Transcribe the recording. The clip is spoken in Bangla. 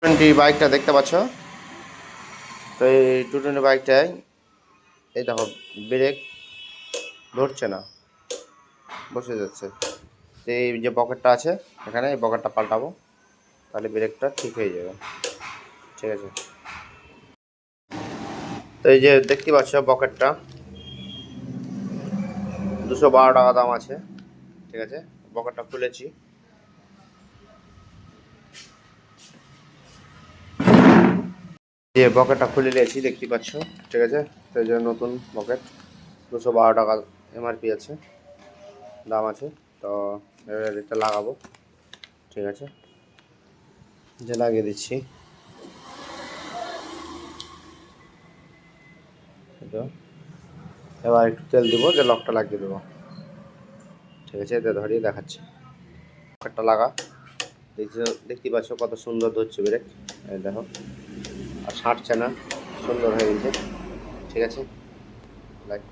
টোয়েন্টি বাইকটা দেখতে পাচ্ছ। তো এই 220 বাইকটায় এই দেখো ব্রেক ধরছে না, বসে যাচ্ছে। তো এই যে পকেটটা আছে এখানে, এই পকেটটা পাল্টাবো, তাহলে ব্রেকটা ঠিক হয়ে যাবে। ঠিক আছে, তো এই যে দেখতে পাচ্ছ পকেটটা 212 টাকা দাম আছে। ঠিক আছে, পকেটটা খুলেছি, যে পকেটটা খুলে নিয়েছি দেখতে পাচ্ছ। ঠিক আছে, তো এই যে নতুন পকেট 212 টাকা এমআরপি আছে, দাম আছে। তো এবার এটা লাগাবো। ঠিক আছে, যে লাগিয়ে দিচ্ছি এটা। এবার একটু তেল দেবো, যে লকটা লাগিয়ে দেবো। ঠিক আছে, এটা ধরিয়ে দেখাচ্ছি। পকেটটা লাগা, দেখতে পাচ্ছ কত সুন্দর ধরছে ব্রেক, এই দেখো, আর ছাড়ছে না, সুন্দর হয়ে গেছে। ঠিক আছে, লাইক